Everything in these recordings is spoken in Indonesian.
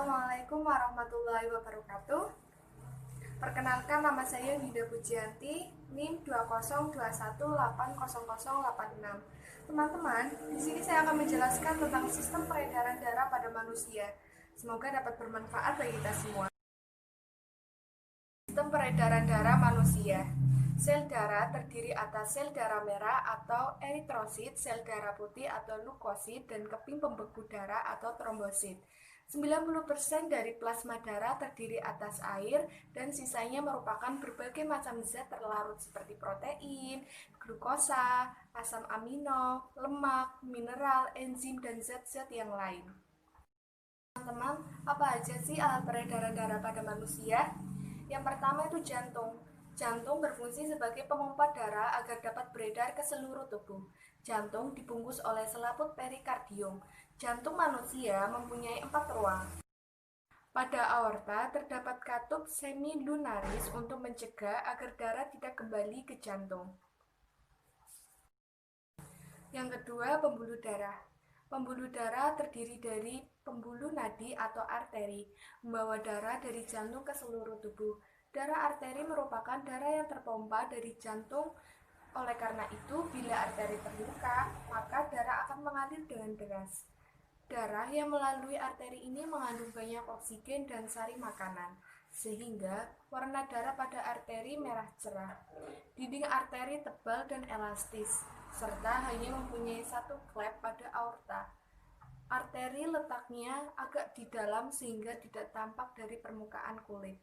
Assalamualaikum warahmatullahi wabarakatuh. Perkenalkan, nama saya Dinda Pujianti, NIM 202180086. Teman-teman, di sini saya akan menjelaskan tentang sistem peredaran darah pada manusia. Semoga dapat bermanfaat bagi kita semua. Sistem peredaran darah manusia. Sel darah terdiri atas sel darah merah atau eritrosit, sel darah putih atau leukosit, dan keping pembeku darah atau trombosit. 90% dari plasma darah terdiri atas air dan sisanya merupakan berbagai macam zat terlarut seperti protein, glukosa, asam amino, lemak, mineral, enzim, dan zat-zat yang lain. Teman-teman, apa aja sih alat peredaran darah pada manusia? Yang pertama itu jantung. Jantung berfungsi sebagai pemompa darah agar dapat beredar ke seluruh tubuh. Jantung dibungkus oleh selaput perikardium. Jantung manusia mempunyai 4 ruang. Pada aorta terdapat katup semilunaris untuk mencegah agar darah tidak kembali ke jantung. Yang kedua, pembuluh darah. Pembuluh darah terdiri dari pembuluh nadi atau arteri, membawa darah dari jantung ke seluruh tubuh. Darah arteri merupakan darah yang terpompa dari jantung. Oleh karena itu, bila arteri terluka, maka darah akan mengalir dengan deras. Darah yang melalui arteri ini mengandung banyak oksigen dan sari makanan, sehingga warna darah pada arteri merah cerah. Dinding arteri tebal dan elastis, serta hanya mempunyai satu klep pada aorta. Arteri letaknya agak di dalam sehingga tidak tampak dari permukaan kulit.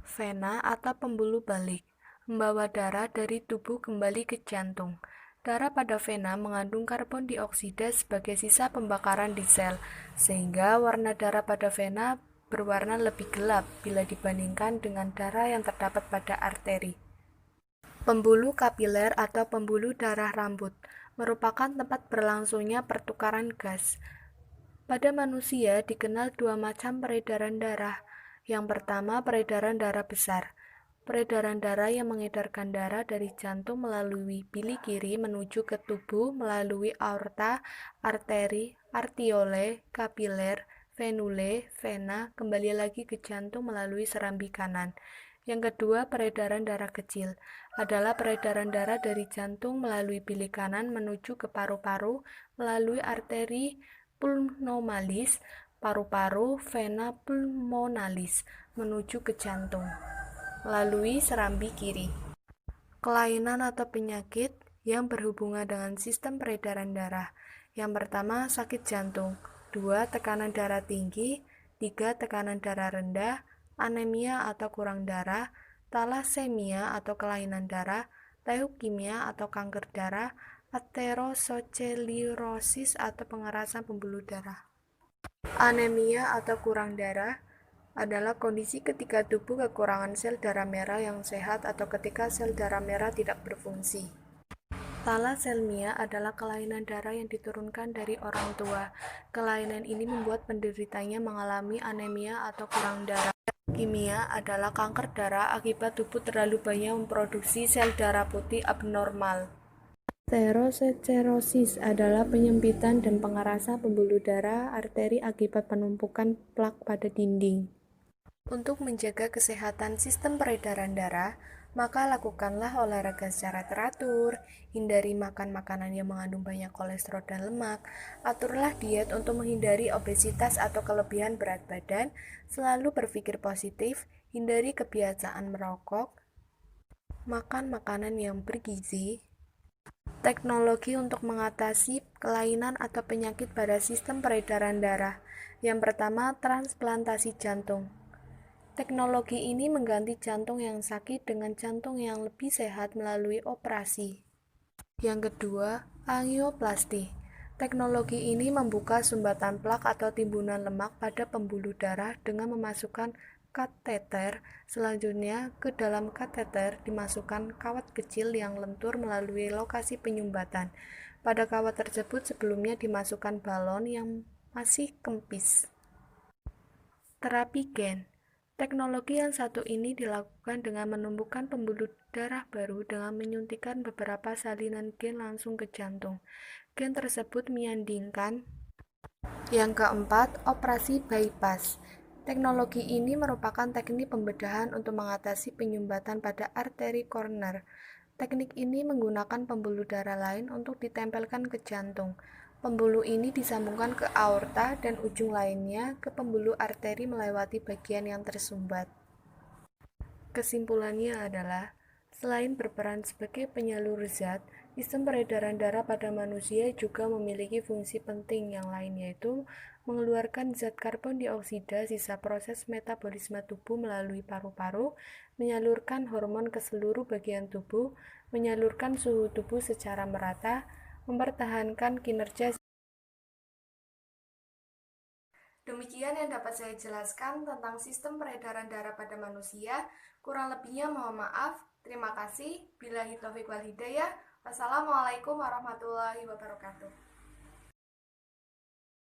Vena atau pembuluh balik, membawa darah dari tubuh kembali ke jantung. Darah pada vena mengandung karbon dioksida sebagai sisa pembakaran di sel, sehingga warna darah pada vena berwarna lebih gelap bila dibandingkan dengan darah yang terdapat pada arteri. Pembuluh kapiler atau pembuluh darah rambut merupakan tempat berlangsungnya pertukaran gas. Pada manusia dikenal dua macam peredaran darah. Yang pertama, peredaran darah besar. Peredaran darah yang mengedarkan darah dari jantung melalui bili kiri menuju ke tubuh melalui aorta, arteri, artiole, kapiler, venule, vena, kembali lagi ke jantung melalui serambi kanan. Yang kedua, peredaran darah kecil adalah peredaran darah dari jantung melalui bili kanan menuju ke paru-paru melalui arteri pulmonalis, paru-paru, vena pulmonalis menuju ke jantung melalui serambi kiri. Kelainan atau penyakit yang berhubungan dengan sistem peredaran darah. Yang pertama, sakit jantung. 2. Tekanan darah tinggi. 3. Tekanan darah rendah. Anemia atau kurang darah. Thalassemia atau kelainan darah. Leukemia atau kanker darah. Aterosklerosis atau pengerasan pembuluh darah. Anemia atau kurang darah adalah kondisi ketika tubuh kekurangan sel darah merah yang sehat atau ketika sel darah merah tidak berfungsi. Thalassemia adalah kelainan darah yang diturunkan dari orang tua. Kelainan ini membuat penderitanya mengalami anemia atau kurang darah. Leukemia adalah kanker darah akibat tubuh terlalu banyak memproduksi sel darah putih abnormal. Aterosklerosis adalah penyempitan dan pengerasan pembuluh darah arteri akibat penumpukan plak pada dinding. Untuk menjaga kesehatan sistem peredaran darah, maka lakukanlah olahraga secara teratur, hindari makan makanan yang mengandung banyak kolesterol dan lemak, aturlah diet untuk menghindari obesitas atau kelebihan berat badan, selalu berpikir positif, hindari kebiasaan merokok, makan makanan yang bergizi. Teknologi untuk mengatasi kelainan atau penyakit pada sistem peredaran darah. Yang pertama, transplantasi jantung. Teknologi ini mengganti jantung yang sakit dengan jantung yang lebih sehat melalui operasi. Yang kedua, angioplasti. Teknologi ini membuka sumbatan plak atau timbunan lemak pada pembuluh darah dengan memasukkan kateter. Selanjutnya, ke dalam kateter dimasukkan kawat kecil yang lentur melalui lokasi penyumbatan. Pada kawat tersebut sebelumnya dimasukkan balon yang masih kempis. Terapi gen. Teknologi yang satu ini dilakukan dengan menumbuhkan pembuluh darah baru dengan menyuntikkan beberapa salinan gen langsung ke jantung. Gen tersebut menyandingkan Yang keempat, operasi bypass. Teknologi ini merupakan teknik pembedahan untuk mengatasi penyumbatan pada arteri koroner. Teknik ini menggunakan pembuluh darah lain untuk ditempelkan ke jantung. Pembuluh ini disambungkan ke aorta dan ujung lainnya ke pembuluh arteri melewati bagian yang tersumbat. Kesimpulannya adalah, selain berperan sebagai penyalur zat, sistem peredaran darah pada manusia juga memiliki fungsi penting yang lain, yaitu mengeluarkan zat karbon dioksida sisa proses metabolisme tubuh melalui paru-paru, menyalurkan hormon ke seluruh bagian tubuh, menyalurkan suhu tubuh secara merata, mempertahankan kinerja. Demikian yang dapat saya jelaskan tentang sistem peredaran darah pada manusia. Kurang lebihnya mohon maaf. Terima kasih. Billahi taufiq wal hidayah. Wassalamualaikum warahmatullahi wabarakatuh.